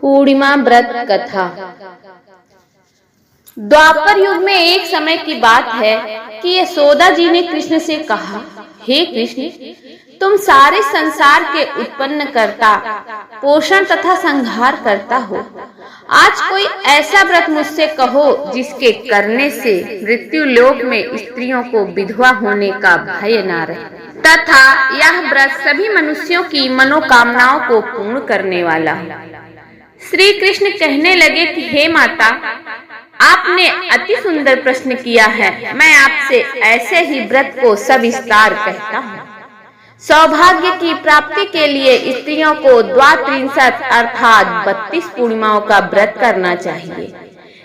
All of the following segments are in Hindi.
पूर्णिमा व्रत कथा। द्वापर युग में एक समय की बात है कि यशोदा जी ने कृष्ण से कहा, हे कृष्ण, तुम सारे संसार के उत्पन्न करता, पोषण तथा संहार करता हो। आज कोई ऐसा व्रत मुझसे कहो जिसके करने से मृत्यु लोक में स्त्रियों को विधवा होने का भय न रहे तथा यह व्रत सभी मनुष्यों की मनोकामनाओं को पूर्ण करने वाला हो। श्री कृष्ण कहने लगे कि हे माता, आपने अति सुंदर प्रश्न किया है। मैं आपसे ऐसे ही व्रत को सविस्तार कहता हूँ। सौभाग्य की प्राप्ति के लिए स्त्रियों को द्वात्रिंशत् अर्थात 32 पूर्णिमाओं का व्रत करना चाहिए।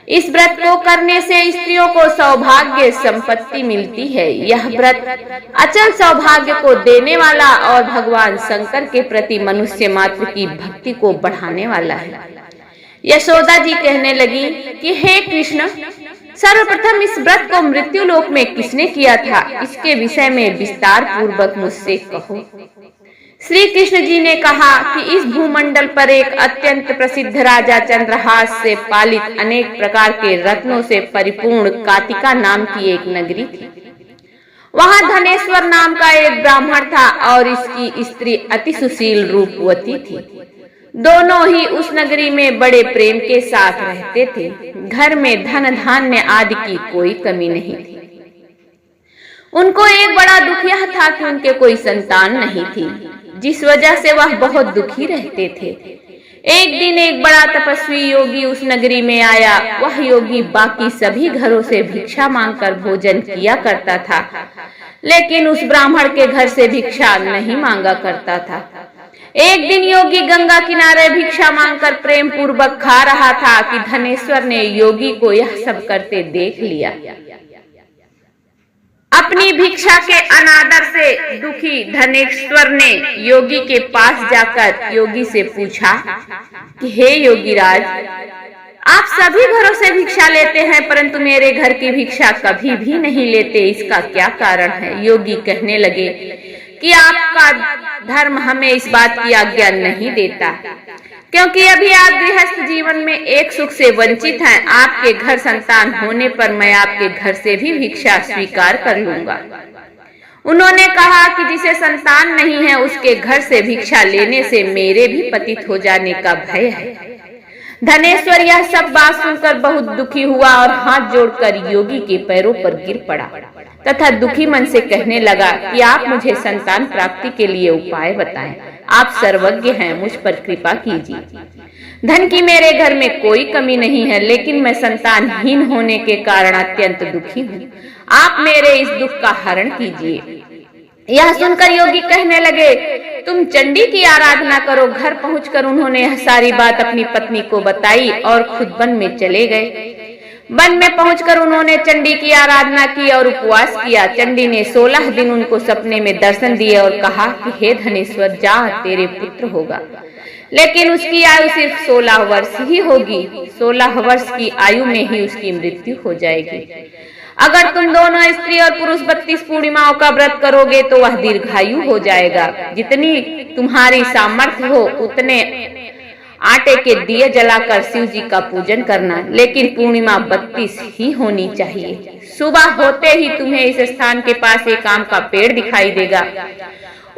इस व्रत को करने से स्त्रियों को सौभाग्य संपत्ति मिलती है। यह व्रत अचल सौभाग्य को देने वाला और भगवान शंकर के प्रति मनुष्य मात्र की भक्ति को बढ़ाने वाला है। यशोदा जी कहने लगी कि हे कृष्ण, सर्वप्रथम इस व्रत को मृत्यु लोक में किसने किया था, इसके विषय में विस्तार पूर्वक मुझसे कहो। श्री कृष्ण जी ने कहा कि इस भूमंडल पर एक अत्यंत प्रसिद्ध राजा चंद्रहास से पालित अनेक प्रकार के रत्नों से परिपूर्ण कातिका नाम की एक नगरी थी। वहां धनेश्वर नाम का एक ब्राह्मण था और इसकी स्त्री अति सुशील रूपवती थी। दोनों ही उस नगरी में बड़े प्रेम के साथ रहते थे। घर में धन धान्य आदि की कोई कमी नहीं थी। उनको एक बड़ा दुख यह था कि उनके कोई संतान नहीं थी, जिस वजह से वह बहुत दुखी रहते थे। एक दिन एक बड़ा तपस्वी योगी उस नगरी में आया। वह योगी बाकी सभी घरों से भिक्षा मांगकर भोजन किया करता था, लेकिन उस ब्राह्मण के घर से भिक्षा नहीं मांगा करता था। एक दिन योगी गंगा किनारे भिक्षा मांगकर प्रेम पूर्वक खा रहा था कि धनेश्वर ने योगी को यह सब करते देख लिया। अपनी भिक्षा के अनादर से दुखी धनेश्वर ने योगी के पास जाकर योगी से पूछा कि हे योगीराज, आप सभी घरों से भिक्षा लेते हैं परंतु मेरे घर की भिक्षा कभी भी नहीं लेते, इसका क्या कारण है? योगी कहने लगे कि आपका धर्म हमें इस बात की आज्ञा नहीं देता, क्योंकि अभी आप गृहस्थ जीवन में एक सुख से वंचित हैं। आपके घर संतान होने पर मैं आपके घर से भी भिक्षा स्वीकार कर लूंगा। उन्होंने कहा कि जिसे संतान नहीं है उसके घर से भिक्षा लेने से मेरे भी पतित हो जाने का भय है। धनेश्वर यह सब बात सुनकर बहुत दुखी हुआ और हाथ जोड़कर योगी के पैरों पर गिर पड़ा तथा दुखी मन से कहने लगा कि आप मुझे संतान प्राप्ति के लिए उपाय बताएं। आप सर्वज्ञ हैं, मुझ पर कृपा कीजिए। धन की मेरे घर में कोई कमी नहीं है, लेकिन मैं संतानहीन होने के कारण अत्यंत दुखी हूँ। आप मेरे इस दुख का हरण कीजिए। यह सुनकर योगी कहने लगे, तुम चंडी की आराधना करो। घर पहुंचकर उन्होंने यह सारी बात अपनी पत्नी को बताई और खुद वन में चले गए। वन में पहुंचकर उन्होंने चंडी की आराधना की और उपवास किया। चंडी ने 16 दिन उनको सपने में दर्शन दिए और कहा कि हे धनेश्वर, जा, तेरे पुत्र होगा, लेकिन उसकी आयु सिर्फ 16 वर्ष ही होगी। 16 वर्ष की आयु में ही उसकी मृत्यु हो जाएगी। अगर तुम दोनों स्त्री और पुरुष 32 पूर्णिमाओं का व्रत करोगे तो वह दीर्घायु हो जाएगा। जितनी तुम्हारी सामर्थ्य हो उतने आटे के दिए जलाकर शिव जी का पूजन करना, लेकिन पूर्णिमा 32 ही होनी चाहिए। सुबह होते ही तुम्हें इस स्थान के पास एक आम का पेड़ दिखाई देगा।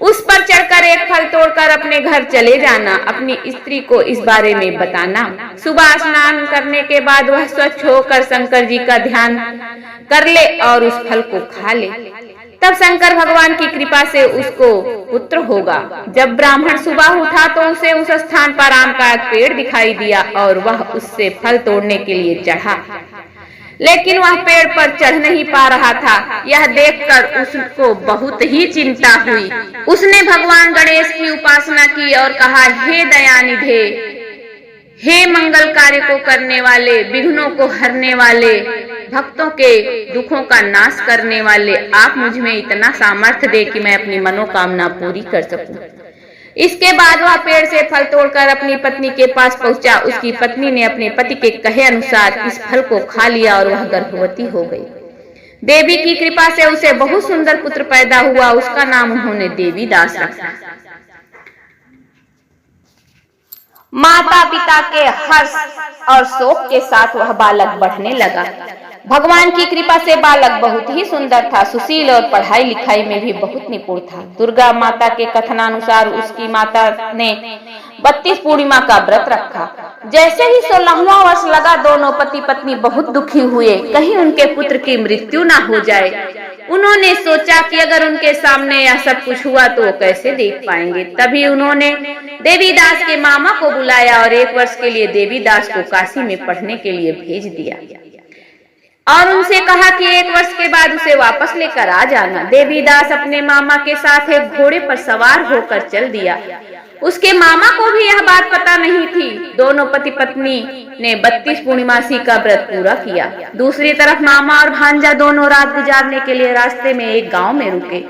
उस पर चढ़कर एक फल तोड़कर अपने घर चले जाना। अपनी स्त्री को इस बारे में बताना। सुबह स्नान करने के बाद वह स्वच्छ होकर शंकर जी का ध्यान कर ले और उस फल को खा ले। तब शंकर भगवान की कृपा से उसको पुत्र होगा। जब ब्राह्मण सुबह उठा तो उसे उस स्थान पर आम का एक पेड़ दिखाई दिया और वह उससे फल तोड़ने के लिए चढ़ा, लेकिन वह पेड़ पर चढ़ नहीं पा रहा था। यह देखकर उसको बहुत ही चिंता हुई। उसने भगवान गणेश की उपासना की और कहा, हे दयानिधे, हे मंगल कार्य को करने वाले, विघ्नों को हरने वाले, भक्तों के दुखों का नाश करने वाले, आप मुझ में इतना सामर्थ्य दे कि मैं अपनी मनोकामना पूरी कर सकूं। इसके बाद वह पेड़ से फल तोड़कर अपनी पत्नी के पास पहुंचा। उसकी पत्नी ने अपने पति के कहे अनुसार इस फल को खा लिया और वह गर्भवती हो गई। देवी की कृपा से उसे बहुत सुंदर पुत्र पैदा हुआ। उसका नाम उन्होंने देवी दास रखा। माता पिता के हर्ष और शोक के साथ वह बालक बढ़ने लगा। भगवान की कृपा से बालक बहुत ही सुंदर था, सुशील और पढ़ाई लिखाई में भी बहुत निपुण था। दुर्गा माता के कथनानुसार उसकी माता ने 32 पूर्णिमा का व्रत रखा। जैसे ही 16वां वर्ष लगा, दोनों पति पत्नी बहुत दुखी हुए, कहीं उनके पुत्र की मृत्यु ना हो जाए। उन्होंने सोचा कि अगर उनके सामने यह सब कुछ हुआ तो वो कैसे देख पाएंगे। तभी उन्होंने देवीदास के मामा को बुलाया और 1 वर्ष के लिए देवीदास को काशी में पढ़ने के लिए भेज दिया और उनसे कहा कि 1 वर्ष के बाद उसे वापस लेकर आ जाना। देवीदास अपने मामा के साथ एक घोड़े पर सवार होकर चल दिया। उसके मामा को भी यह बात पता नहीं थी। दोनों पति पत्नी ने 32 पूर्णिमासी का व्रत पूरा किया। दूसरी तरफ मामा और भांजा दोनों रात गुजारने के लिए रास्ते में एक गांव में रुके।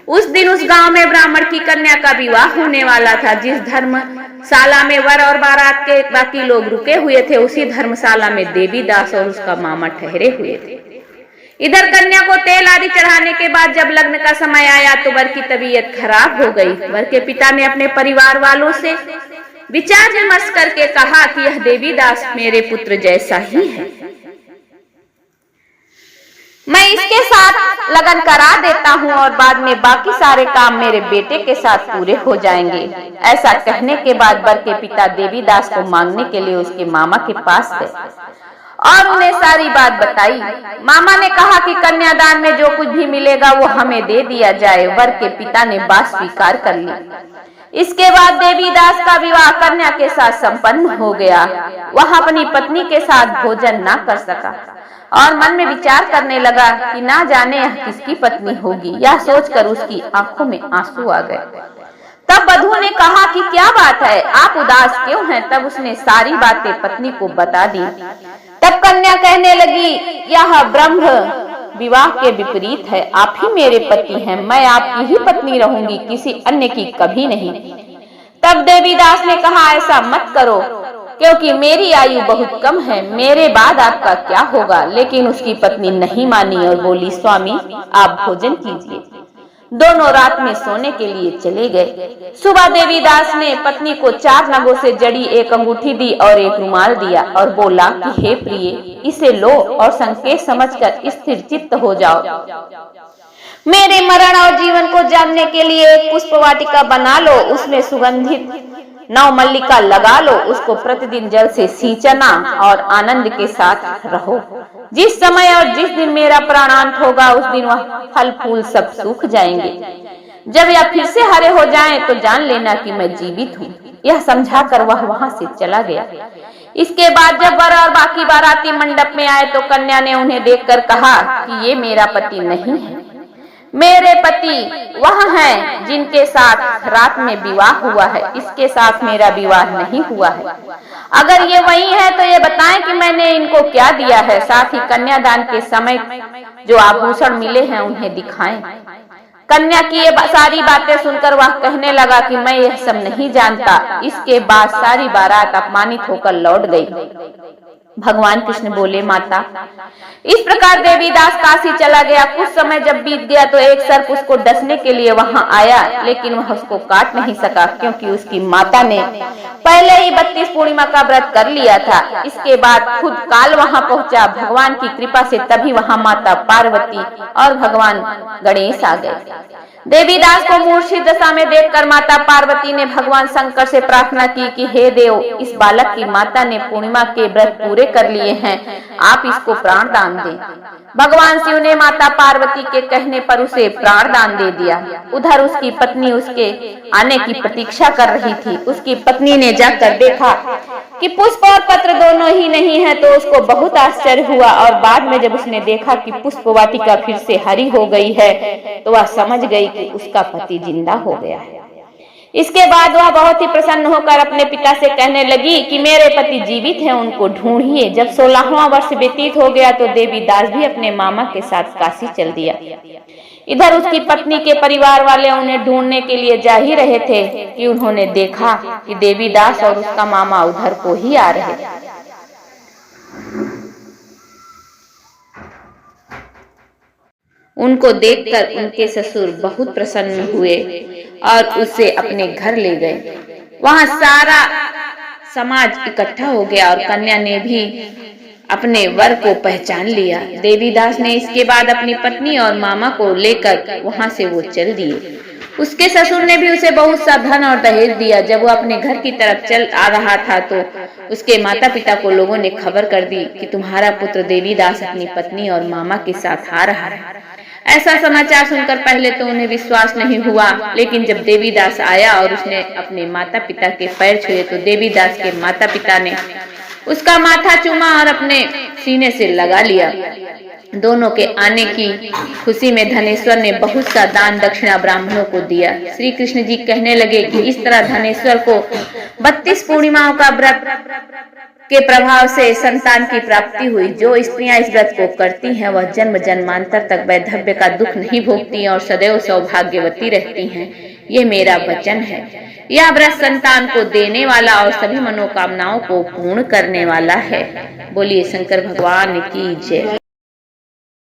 उस दिन उस गांव में ब्राह्मण की कन्या का विवाह होने वाला था। जिस धर्मशाला में वर और बारात के बाकी लोग रुके हुए थे, उसी धर्मशाला में देवीदास और उसका मामा ठहरे हुए थे। इधर कन्या को तेल आदि चढ़ाने के बाद जब लग्न का समय आया तो वर की तबीयत खराब हो गई। वर के पिता ने अपने परिवार वालों से विचार विमर्श करके कहा कि यह देवीदास मेरे पुत्र जैसा ही है, मैं इसके साथ लगन करा देता हूँ और बाद में बाकी सारे काम मेरे बेटे के साथ पूरे हो जाएंगे। ऐसा कहने के बाद वर के पिता देवीदास को मांगने के लिए उसके मामा के पास गए और उन्हें सारी बात बताई। मामा ने कहा कि कन्यादान में जो कुछ भी मिलेगा वो हमें दे दिया जाए। वर के पिता ने बात स्वीकार कर ली। इसके बाद देवीदास का विवाह कन्या के साथ संपन्न हो गया। वह अपनी पत्नी के साथ भोजन न कर सका और मन में विचार करने लगा कि ना जाने यह किसकी पत्नी होगी। यह सोचकर उसकी आंखों में आंसू आ गए। तब वधू ने कहा कि क्या बात है, आप उदास क्यों हैं? तब उसने सारी बातें पत्नी को बता दी। तब कन्या कहने लगी, यह ब्रह्म विवाह के विपरीत है। आप ही मेरे पति हैं, मैं आपकी ही पत्नी रहूंगी, किसी अन्य की कभी नहीं। तब देवीदास ने कहा, ऐसा मत करो क्योंकि मेरी आयु बहुत कम है, मेरे बाद आपका क्या होगा। लेकिन उसकी पत्नी नहीं मानी और बोली, स्वामी आप भोजन कीजिए। दोनों रात में सोने के लिए चले गए। सुबह देवीदास ने पत्नी को 4 नगों से जड़ी एक अंगूठी दी और एक रुमाल दिया और बोला कि हे प्रिय, इसे लो और संकेत समझकर स्थिर चित्त हो जाओ। मेरे मरण और जीवन को जानने के लिए एक पुष्प वाटिका बना लो, उसमें सुगंधित 9 मल्लिका लगा लो, उसको प्रतिदिन जल से सींचना और आनंद के साथ रहो। जिस समय और जिस दिन मेरा प्राणांत होगा उस दिन वह फल फूल सब सूख जाएंगे। जब यह फिर से हरे हो जाएं तो जान लेना कि मैं जीवित हूँ। यह समझाकर वह वहां से चला गया। इसके बाद जब वर और बाकी बाराती मंडप में आए तो कन्या ने उन्हें देखकर कहा कि ये मेरा पति नहीं है, मेरे पति वह हैं जिनके साथ रात में विवाह हुआ है, इसके साथ मेरा विवाह नहीं हुआ है। अगर ये वही है तो ये बताएं कि मैंने इनको क्या दिया है, साथ ही कन्यादान के समय जो आभूषण मिले हैं उन्हें दिखाएं। कन्या की ये सारी बातें सुनकर वह कहने लगा कि मैं यह सब नहीं जानता। इसके बाद सारी बारात अपमानित होकर लौट गई। भगवान कृष्ण बोले, माता इस प्रकार देवीदास काशी चला गया। कुछ समय जब बीत गया तो एक सर्प उसको डसने के लिए वहां आया, लेकिन वह उसको काट नहीं सका क्योंकि उसकी माता ने पहले ही 32 पूर्णिमा का व्रत कर लिया था। इसके बाद खुद काल वहां पहुंचा। भगवान की कृपा से तभी वहां माता पार्वती और भगवान गणेश आ गए। देवीदास को मूर्छित दशा में देखकर माता पार्वती ने भगवान शंकर से प्रार्थना की कि हे देव, इस बालक की माता ने पूर्णिमा के व्रत पूरे कर लिए हैं, आप इसको प्राण दान दें। भगवान शिव ने माता पार्वती के कहने पर उसे प्राण दान दे दिया। उधर उसकी पत्नी उसके आने की प्रतीक्षा कर रही थी। उसकी पत्नी ने जाकर देखा कि पुष्प और पत्र दोनों ही नहीं है तो उसको बहुत आश्चर्य हुआ और बाद में जब उसने देखा कि पुष्प वाटिका फिर से हरी हो गई है तो वह समझ गई कि उसका पति जिंदा हो गया है। इसके बाद वह बहुत ही प्रसन्न होकर अपने पिता से कहने लगी कि मेरे पति जीवित हैं, उनको ढूंढिए। जब 16वां वर्ष व्यतीत हो गया तो देवीदास भी अपने मामा के साथ काशी चल दिया। इधर उसकी पत्नी के परिवार वाले उन्हें ढूंढने के लिए जा ही रहे थे कि उन्होंने देखा कि देवीदास और उसका मामा उधर को ही आ रहे। उनको देखकर उनके ससुर बहुत प्रसन्न हुए और उसे अपने घर ले गए। वहां समाज इकट्ठा हो गया और कन्या ने भी अपने वर को पहचान लिया। देवीदास ने इसके बाद अपनी पत्नी और मामा को लेकर वहां से वो चल दिए। उसके ससुर ने भी उसे बहुत सा धन और दहेज दिया। जब वो अपने घर की तरफ चल आ रहा था तो उसके माता पिता को लोगों ने खबर कर दी कि तुम्हारा पुत्र देवीदास अपनी पत्नी और मामा के साथ आ रहा है। ऐसा समाचार सुनकर पहले तो उन्हें विश्वास नहीं हुआ, लेकिन जब देवीदास आया और उसने अपने माता पिता के पैर छुए तो देवीदास के माता पिता ने उसका माथा चूमा और अपने सीने से लगा लिया। दोनों के आने की खुशी में धनेश्वर ने बहुत सा दान दक्षिणा ब्राह्मणों को दिया। श्री कृष्ण जी कहने लगे कि इस तरह धनेश्वर को 32 पूर्णिमाओं का व्रत के प्रभाव से संतान की प्राप्ति हुई। जो स्त्रियां इस व्रत को करती हैं वह जन्म जन्मांतर तक वैधव्य का दुख नहीं भोगती और सदैव सौभाग्यवती रहती हैं। ये मेरा वचन है। यह व्रत संतान को देने वाला और सभी मनोकामनाओं को पूर्ण करने वाला है। बोलिए शंकर भगवान की जय।